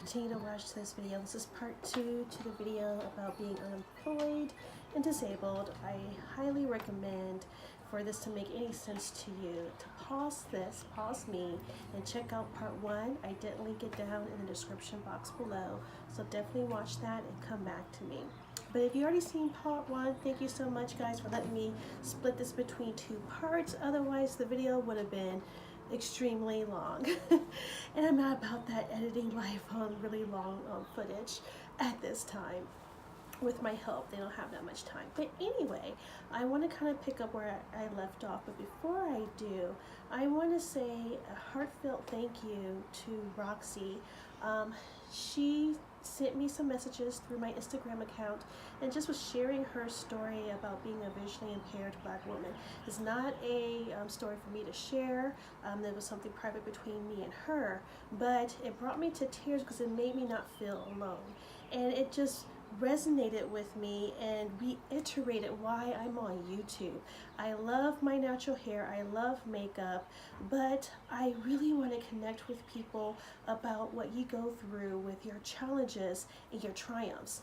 continue to watch this video. This is part 2 to the video about being unemployed and disabled. I highly recommend, for this to make any sense to you, to pause this, pause me, and check out part 1. I did link it down in the description box below, so definitely watch that and come back to me. But if you already seen part 1, thank you so much guys for letting me split this between 2 parts. Otherwise the video would have been extremely long and I'm not about that editing life on really long footage at this time. With my help, they don't have that much time. But anyway, I want to kind of pick up where I left off. But before I do, I want to say a heartfelt thank you to Roxy. She sent me some messages through my Instagram account and just was sharing her story about being a visually impaired Black woman. It's not a story for me to share. There was something private between me and her, but it brought me to tears because it made me not feel alone. And it just resonated with me and reiterated why I'm on YouTube. I love my natural hair, I love makeup, but I really want to connect with people about what you go through with your challenges and your triumphs,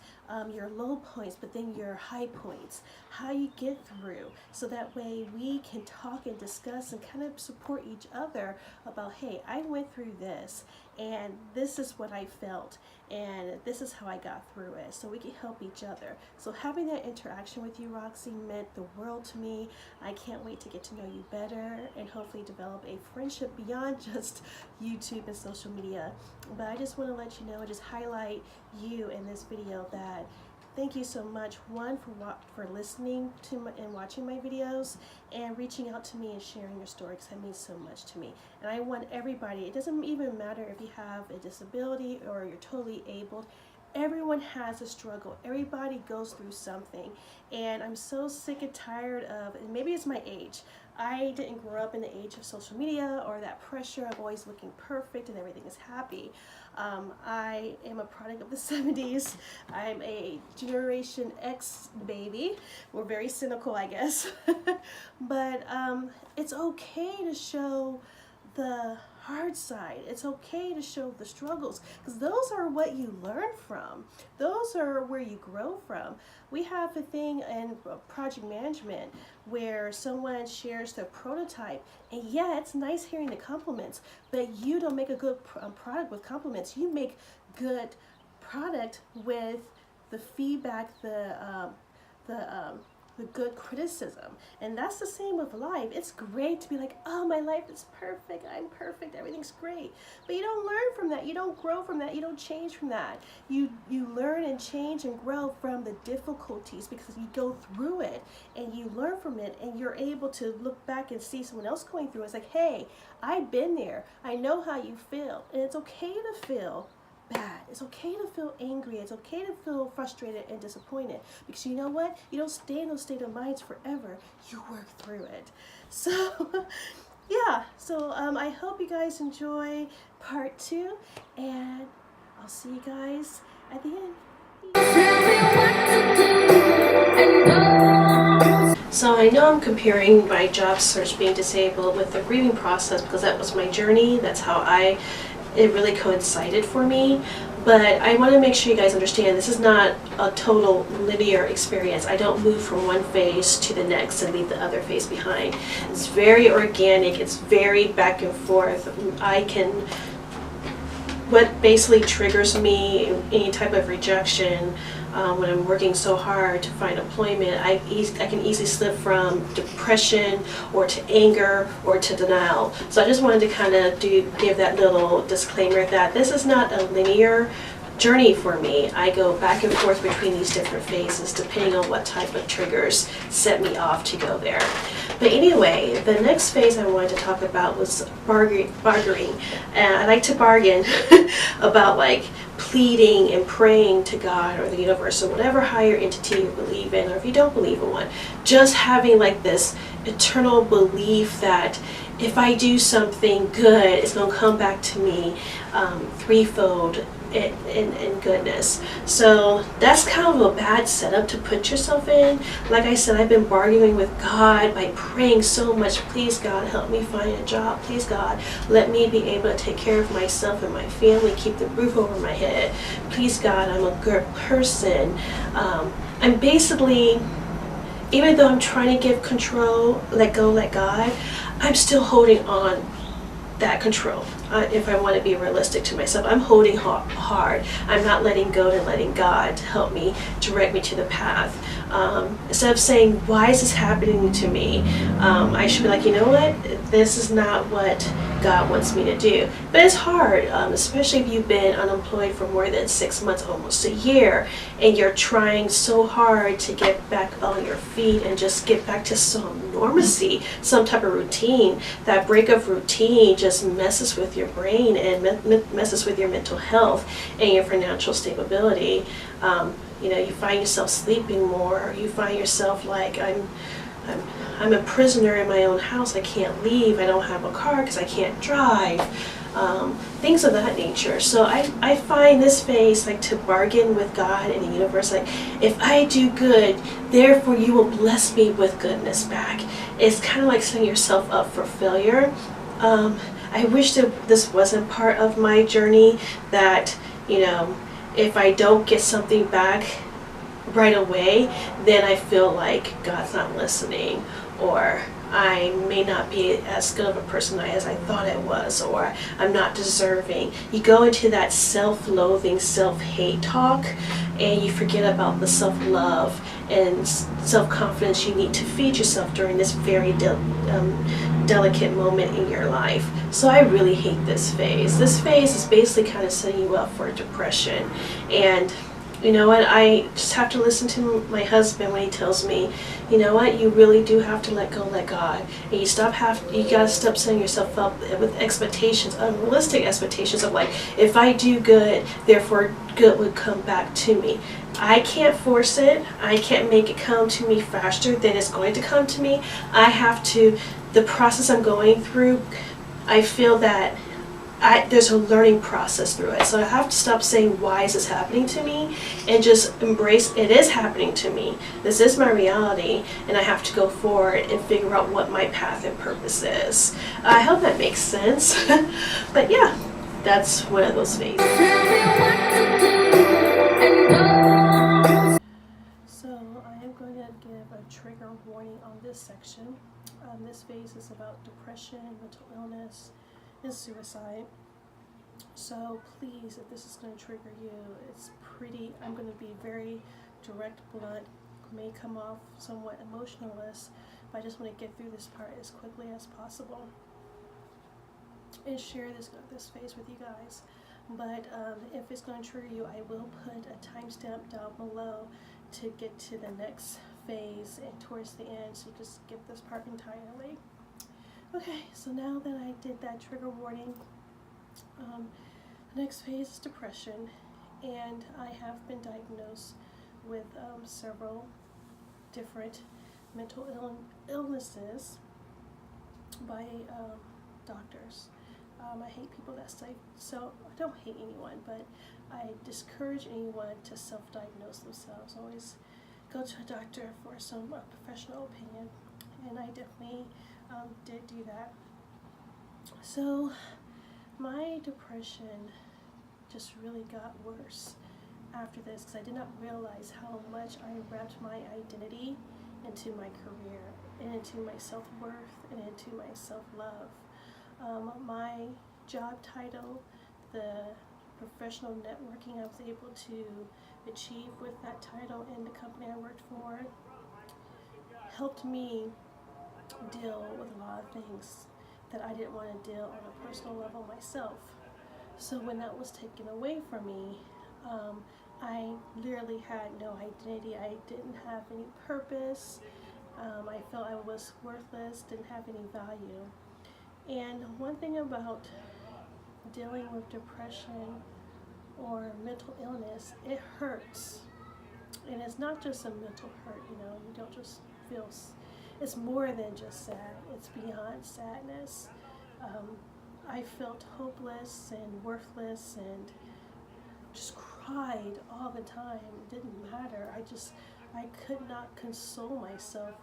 your low points, but then your high points, how you get through, so that way we can talk and discuss and kind of support each other about, hey, I went through this and this is what I felt and this is how I got through it, so we can help each other. So having that interaction with you, Roxy, meant the world to me. I can't wait to get to know you better and hopefully develop a friendship beyond just YouTube and social media. But I just want to let you know, just highlight you in this video, that thank you so much, one, for listening to and watching my videos and reaching out to me and sharing your story, because that means so much to me. And I want everybody, it doesn't even matter if you have a disability or you're totally able, everyone has a struggle. Everybody goes through something. And I'm so sick and tired of, and maybe it's my age, I didn't grow up in the age of social media or that pressure of always looking perfect and everything is happy. I am a product of the 70s. I'm a Generation X baby. We're very cynical, I guess. But it's okay to show the hard side. It's okay to show the struggles, because those are what you learn from. Those are where you grow from. We have a thing in project management where someone shares their prototype, and yeah, it's nice hearing the compliments, but you don't make a good product with compliments. You make good product with the feedback, the good criticism. And that's the same with life. It's great to be like, oh, my life is perfect, I'm perfect, everything's great. But you don't learn from that, you don't grow from that, you don't change from that. You learn and change and grow from the difficulties, because you go through it and you learn from it, and you're able to look back and see someone else going through it. It's like, hey, I've been there, I know how you feel. And it's okay to feel bad. It's okay to feel angry. It's okay to feel frustrated and disappointed, because you know what? You don't stay in those state of minds forever. You work through it. So yeah, so I hope you guys enjoy part 2, and I'll see you guys at the end. So I know I'm comparing my job search being disabled with the grieving process, because that was my journey. That's how it really coincided for me. But I want to make sure you guys understand, this is not a total linear experience. I don't move from one phase to the next and leave the other phase behind. It's very organic, it's very back and forth. What basically triggers me, any type of rejection, when I'm working so hard to find employment, I can easily slip from depression or to anger or to denial. So I just wanted to kind of give that little disclaimer that this is not a linear journey for me. I go back and forth between these different phases depending on what type of triggers set me off to go there. But anyway, the next phase I wanted to talk about was bargaining. And I like to bargain about like pleading and praying to God or the universe or whatever higher entity you believe in, or if you don't believe in one, just having like this eternal belief that if I do something good, it's going to come back to me threefold in goodness. So that's kind of a bad setup to put yourself in. Like I said, I've been bargaining with God by praying so much. Please God, help me find a job. Please God, let me be able to take care of myself and my family, keep the roof over my head. Please God, I'm a good person. I'm basically, even though I'm trying to give control, let go, let God, I'm still holding on that control. If I want to be realistic to myself, I'm holding hard. I'm not letting go and letting God help me, direct me to the path. Instead of saying, why is this happening to me? I should be like, you know what? This is not what God wants me to do. But it's hard, especially if you've been unemployed for more than 6 months, almost a year, and you're trying so hard to get back on your feet and just get back to some normalcy, some type of routine. That break of routine just messes with your brain and messes with your mental health and your financial stability. You know, you find yourself sleeping more. You find yourself like, I'm a prisoner in my own house. I can't leave. I don't have a car because I can't drive. Things of that nature. So I find this phase like to bargain with God and the universe. Like, if I do good, therefore you will bless me with goodness back. It's kind of like setting yourself up for failure. I wish that this wasn't part of my journey, that, you know, if I don't get something back right away, then I feel like God's not listening, or I may not be as good of a person as I thought I was, or I'm not deserving. You go into that self-loathing, self-hate talk, and you forget about the self-love and self-confidence you need to feed yourself during this very delicate moment in your life. So I really hate this phase. This phase is basically kind of setting you up for depression. And you know what, I just have to listen to my husband when he tells me, you know what, you really do have to let go, let God. And you gotta stop setting yourself up with expectations, unrealistic expectations of like, if I do good, therefore good would come back to me. I can't force it. I can't make it come to me faster than it's going to come to me. I have to, the process I'm going through, I feel that there's a learning process through it. So I have to stop saying, why is this happening to me? And just embrace, it is happening to me. This is my reality, and I have to go forward and figure out what my path and purpose is. I hope that makes sense. But yeah, that's one of those phases. So I am going to give a trigger warning on this section. This phase is about depression, mental illness, and suicide. So please, if this is going to trigger you, I'm going to be very direct, blunt, may come off somewhat emotionalist, but I just want to get through this part as quickly as possible and share this phase with you guys. But if it's going to trigger you, I will put a timestamp down below to get to the next phase and towards the end, so you just skip this part entirely. Okay, so now that I did that trigger warning, the next phase is depression, and I have been diagnosed with several different mental illnesses by doctors. I hate people that say so. I don't hate anyone, but I discourage anyone to self-diagnose themselves. Always go to a doctor for some professional opinion, and I definitely did do that. So my depression just really got worse after this, because I did not realize how much I wrapped my identity into my career and into my self-worth and into my self-love. My job title, the professional networking I was able to achieve with that title in the company I worked for, helped me deal with a lot of things that I didn't want to deal on a personal level myself. So when that was taken away from me, I literally had no identity. I didn't have any purpose. I felt I was worthless, didn't have any value. And one thing about dealing with depression or mental illness, it hurts. And it's not just a mental hurt, you know, you don't just feel, it's more than just sad, it's beyond sadness. I felt hopeless and worthless and just cried all the time. It didn't matter. I could not console myself.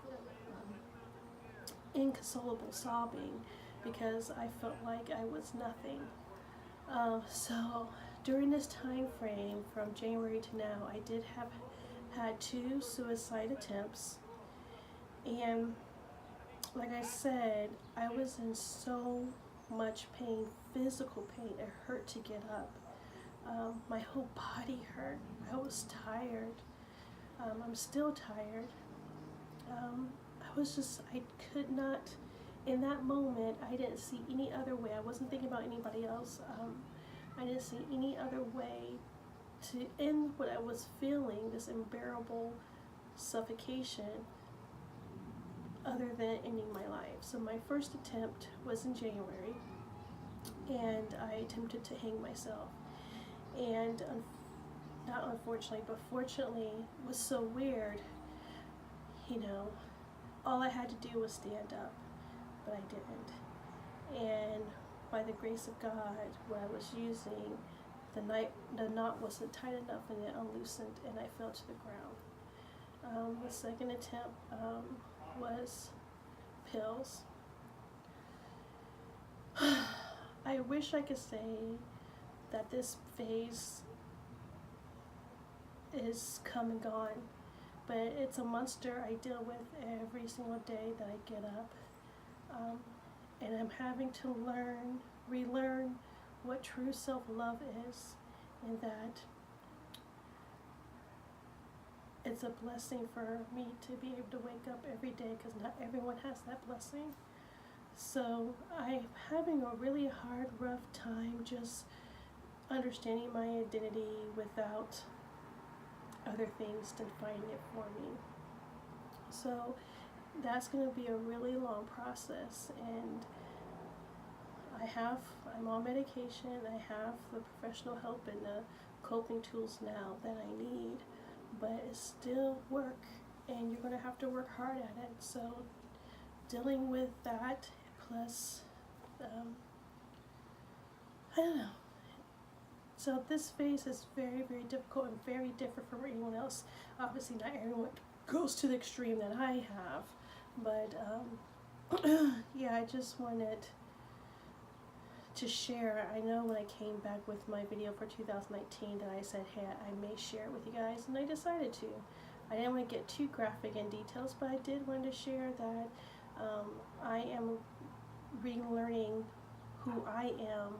Inconsolable sobbing because I felt like I was nothing. So during this time frame from January to now, I did have had 2 suicide attempts, and like I said, I was in so much pain, physical pain. It hurt to get up. My whole body hurt. I was tired. I'm still tired. I could not, in that moment, I didn't see any other way. I wasn't thinking about anybody else. I didn't see any other way to end what I was feeling, this unbearable suffocation, other than ending my life. So my first attempt was in January, and I attempted to hang myself. And not unfortunately, but fortunately, it was so weird, you know, all I had to do was stand up, but I didn't. And by the grace of God, what I was using, the knot wasn't tight enough and it unloosened and I fell to the ground. The second attempt was pills. I wish I could say that this phase is come and gone, but it's a monster I deal with every single day that I get up. And I'm having to relearn what true self-love is, and that it's a blessing for me to be able to wake up every day, because not everyone has that blessing. So I'm having a really hard, rough time just understanding my identity without other things defining it for me. So that's going to be a really long process, and I'm on medication. I have the professional help and the coping tools now that I need, but it's still work, and you're going to have to work hard at it. So dealing with that, plus I don't know. So this phase is very, very difficult and very different from anyone else. Obviously not everyone goes to the extreme that I have, but yeah, I just wanted to share. I know when I came back with my video for 2019 that I said, hey, I may share it with you guys, and I decided to. I didn't want to get too graphic in details, but I did want to share that I am relearning who I am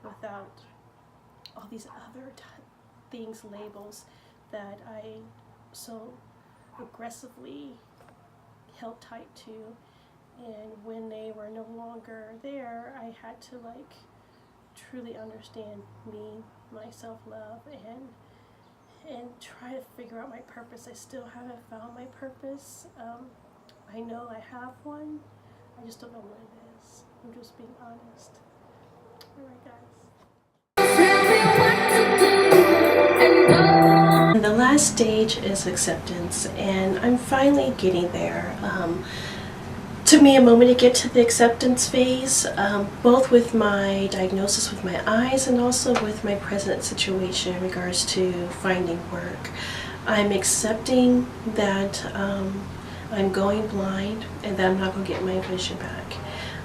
without all these other things, labels that I so aggressively held tight to, and when they were no longer there, I had to truly understand me, my self-love, and try to figure out my purpose. I still haven't found my purpose. I know I have one, I just don't know what it is. I'm just being honest. Alright, guys. The last stage is acceptance, and I'm finally getting there. Took me a moment to get to the acceptance phase, both with my diagnosis with my eyes and also with my present situation in regards to finding work. I'm accepting that I'm going blind and that I'm not going to get my vision back.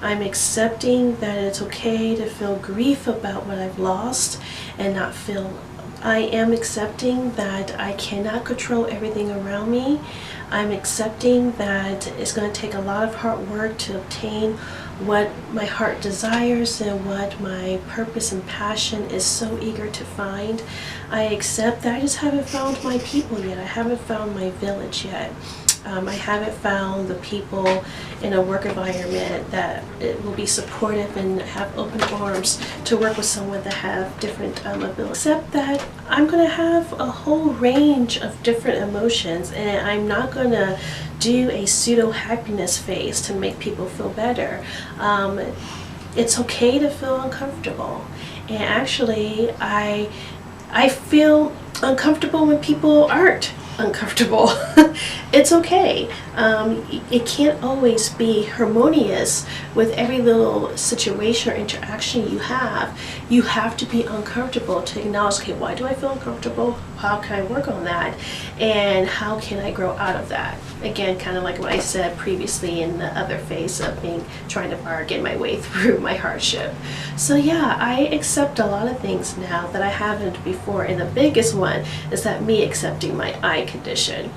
I'm accepting that it's okay to feel grief about what I've lost and not feel. I am accepting that I cannot control everything around me. I'm accepting that it's going to take a lot of hard work to obtain what my heart desires and what my purpose and passion is so eager to find. I accept that I just haven't found my people yet. I haven't found my village yet. I haven't found the people in a work environment that it will be supportive and have open arms to work with someone that have different abilities. Except that I'm going to have a whole range of different emotions, and I'm not going to do a pseudo happiness phase to make people feel better. It's okay to feel uncomfortable, and actually I feel uncomfortable when people aren't. uncomfortable. It's okay. It can't always be harmonious with every little situation or interaction you have. You have to be uncomfortable to acknowledge, okay, why do I feel uncomfortable? How can I work on that? And how can I grow out of that? Again, kind of like what I said previously in the other phase of trying to bargain my way through my hardship. So yeah, I accept a lot of things now that I haven't before, and the biggest one is that me accepting my eye condition.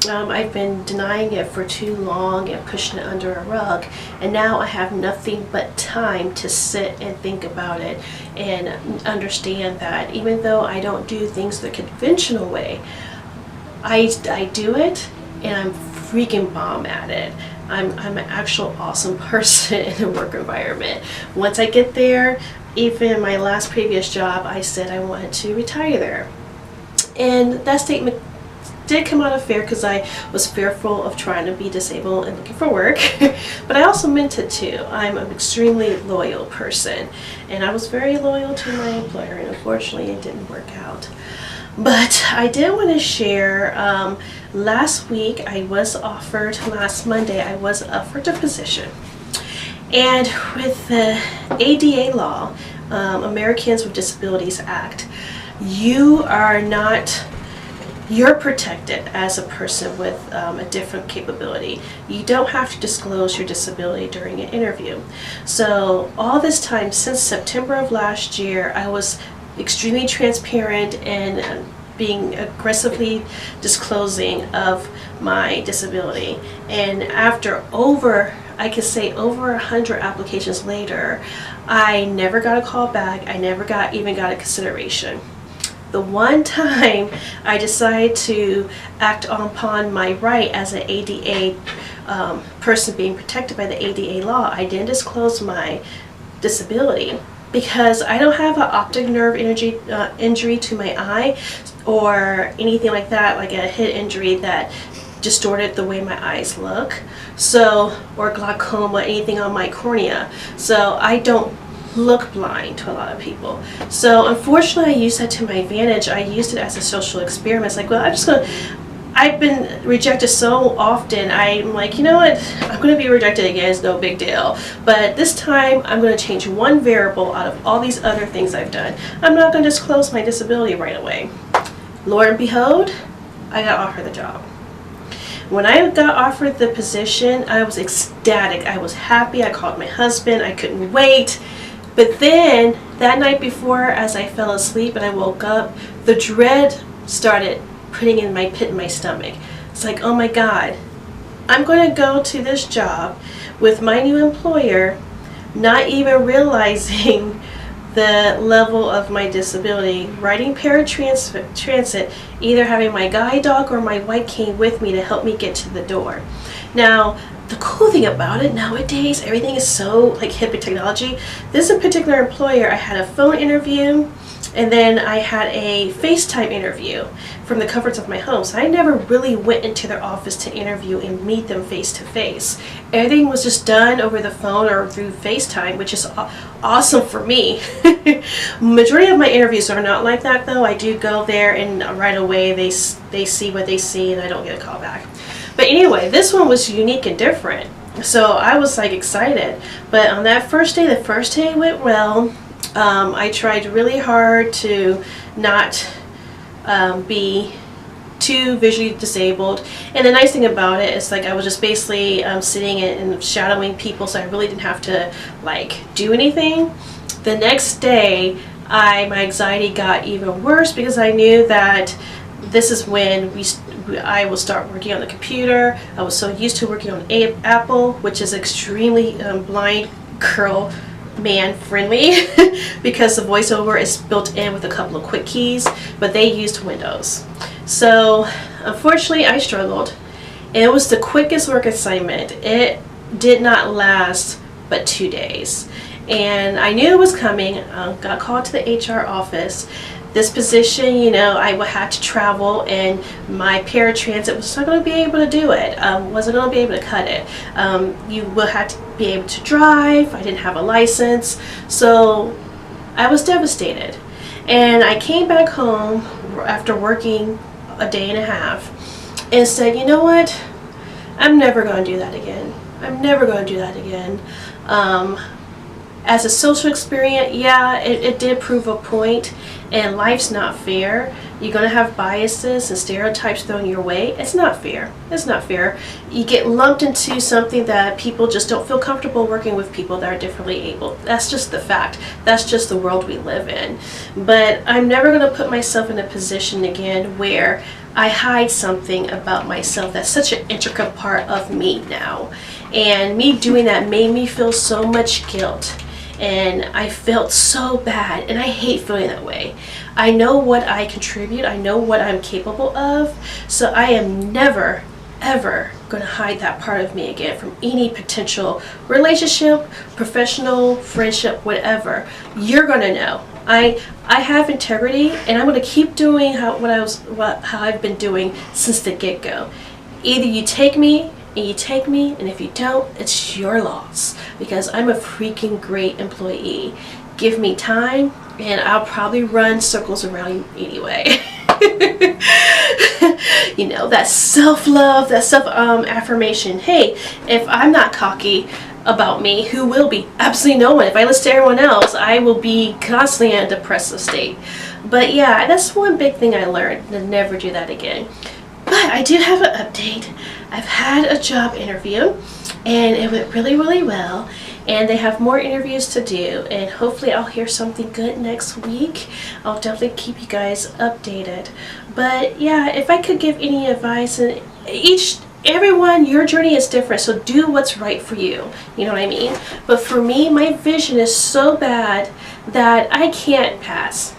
I've been denying it for too long and pushing it under a rug, and now I have nothing but time to sit and think about it and understand that even though I don't do things the conventional way, I do it and I'm freaking bomb at it. I'm an actual awesome person in a work environment. Once I get there, even in my last previous job, I said I wanted to retire there. And that statement did come out of fear because I was fearful of trying to be disabled and looking for work. But I also meant it too. I'm an extremely loyal person, and I was very loyal to my employer, and unfortunately it didn't work out. But I did want to share, last week last Monday I was offered a position. And with the ADA law, Americans with Disabilities Act, you're protected as a person with a different capability. You don't have to disclose your disability during an interview. So all this time, since September of last year, I was extremely transparent and being aggressively disclosing of my disability. And after I could say over 100 applications later, I never got a call back. I never even got a consideration. The one time I decided to act upon my right as an ADA person being protected by the ADA law, I didn't disclose my disability because I don't have an optic nerve injury to my eye or anything like that, like a head injury that distorted the way my eyes look, or glaucoma, anything on my cornea. So I don't look blind to a lot of people. So unfortunately I used that to my advantage. I used it as a social experiment. It's like, well, I've been rejected so often, I'm like, you know what, I'm going to be rejected again, it's no big deal. But this time I'm going to change one variable out of all these other things I've done. I'm not going to disclose my disability right away. Lord and behold, I got offered the job. When I got offered the position, I was ecstatic. I was happy. I called my husband. I couldn't wait. But then that night before, as I fell asleep and I woke up, the dread started putting in my pit in my stomach. It's like, oh my God, I'm going to go to this job with my new employer, not even realizing the level of my disability, riding paratransit, either having my guide dog or my white cane with me to help me get to the door. Now, the cool thing about it, nowadays, everything is so like hip technology. This particular employer, I had a phone interview, and then I had a FaceTime interview from the comforts of my home. So I never really went into their office to interview and meet them face to face. Everything was just done over the phone or through FaceTime, which is awesome for me. Majority of my interviews are not like that though. I do go there and right away they see what they see and I don't get a call back. But anyway, this one was unique and different. So I was like excited. But on that first day, the first day went well. I tried really hard to not be too visually disabled, and the nice thing about it is like I was just basically sitting and shadowing people, so I really didn't have to like do anything. The next day my anxiety got even worse because I knew that this is when I will start working on the computer. I was so used to working on Apple, which is extremely blind girl man friendly because the voiceover is built in with a couple of quick keys, but they used Windows. So unfortunately I struggled, and it was the quickest work assignment. It did not last but 2 days, and I knew it was coming. Got called to the HR office. This position, you know, I would have to travel, and my paratransit was not going to be able to do it. Wasn't going to be able to cut it. You will have to be able to drive. I didn't have a license, so I was devastated. And I came back home after working a day and a half, and said, you know what, I'm never going to do that again. I'm never going to do that again. As a social experience, yeah, it did prove a point, and life's not fair. You're going to have biases and stereotypes thrown your way. It's not fair. It's not fair. You get lumped into something that people just don't feel comfortable working with people that are differently able. That's just the fact. That's just the world we live in. But I'm never going to put myself in a position again where I hide something about myself that's such an intricate part of me now. And me doing that made me feel so much guilt. And I felt so bad, and I hate feeling that way. I know what I contribute, I know what I'm capable of, so I am never, ever going to hide that part of me again from any potential relationship, professional, friendship, whatever. You're going to know. I have integrity, and I'm going to keep doing how I've been doing since the get-go. Either you take me, and if you don't, it's your loss, because I'm a freaking great employee. Give me time, and I'll probably run circles around you anyway. You know, that self-love, that self-affirmation. Hey, if I'm not cocky about me, who will be? Absolutely no one. If I listen to everyone else, I will be constantly in a depressive state. But yeah, that's one big thing I learned, to never do that again. But I do have an update. I've had a job interview, and it went really, really well. And they have more interviews to do, and hopefully I'll hear something good next week. I'll definitely keep you guys updated. But yeah, if I could give any advice, and everyone, your journey is different, so do what's right for you. You know what I mean? But for me, my vision is so bad that I can't pass.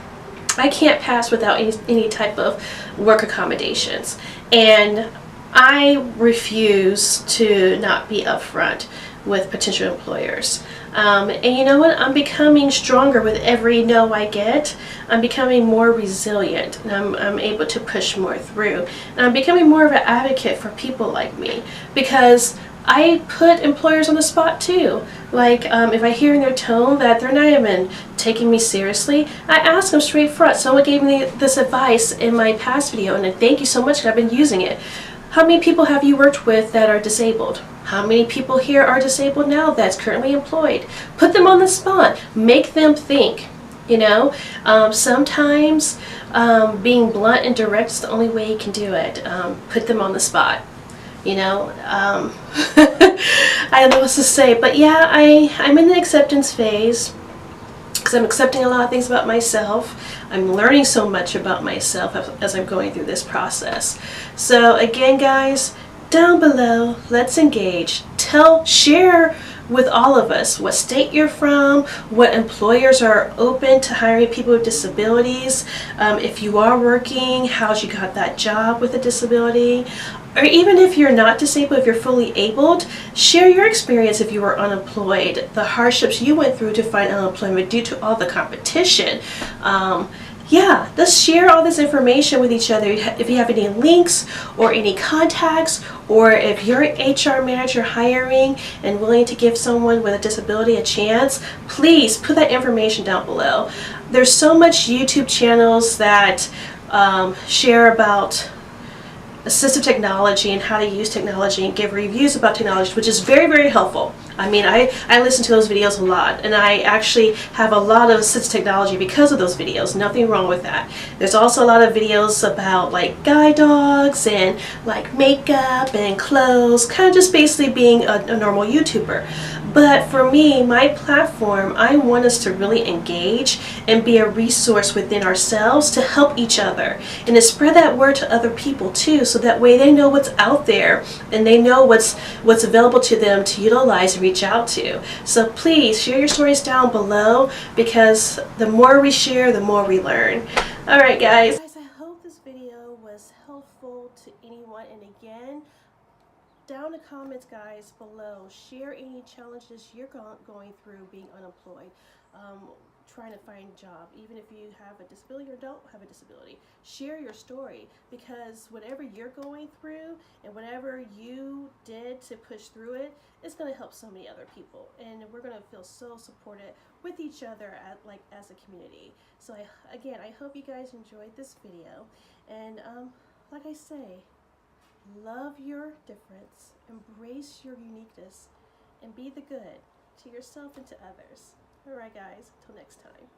I can't pass without any type of work accommodations. And I refuse to not be upfront with potential employers. And you know what? I'm becoming stronger with every no I get. I'm becoming more resilient, and I'm able to push more through. And I'm becoming more of an advocate for people like me, because I put employers on the spot too. Like if I hear in their tone that they're not even taking me seriously, I ask them straight front. Someone gave me this advice in my past video, and thank you so much, because I've been using it. How many people have you worked with that are disabled? How many people here are disabled now that's currently employed? Put them on the spot. Make them think. You know, sometimes being blunt and direct is the only way you can do it. Put them on the spot. You know, I don't know what to say, but yeah, I'm in the acceptance phase, because I'm accepting a lot of things about myself. I'm learning so much about myself as I'm going through this process. So again, guys, down below, let's engage. Share with all of us what state you're from, what employers are open to hiring people with disabilities. If you are working, how'd you got that job with a disability? Or even if you're not disabled, if you're fully abled, share your experience if you were unemployed, the hardships you went through to find unemployment due to all the competition. Yeah, let's share all this information with each other. If you have any links or any contacts, or if you're an HR manager hiring and willing to give someone with a disability a chance, please put that information down below. There's so much YouTube channels that share about assistive technology and how to use technology and give reviews about technology, which is very, very helpful. I mean, I listen to those videos a lot, and I actually have a lot of assistive technology because of those videos. Nothing wrong with that. There's also a lot of videos about like guide dogs and like makeup and clothes, kind of just basically being a normal YouTuber. But for me, my platform, I want us to really engage and be a resource within ourselves to help each other, and to spread that word to other people too, so that way they know what's out there and they know what's available to them to utilize and reach out to. So please share your stories down below, because the more we share, the more we learn. All right, guys. I hope this video was helpful to anyone, and again, down in the comments, guys, below, share any challenges you're going through being unemployed, trying to find a job, even if you have a disability or don't have a disability. Share your story, because whatever you're going through and whatever you did to push through it, it's going to help so many other people, and we're going to feel so supported with each other as a community. So again, I hope you guys enjoyed this video, and like I say, Love your difference, embrace your uniqueness, and be the good to yourself and to others. All right, guys, until next time.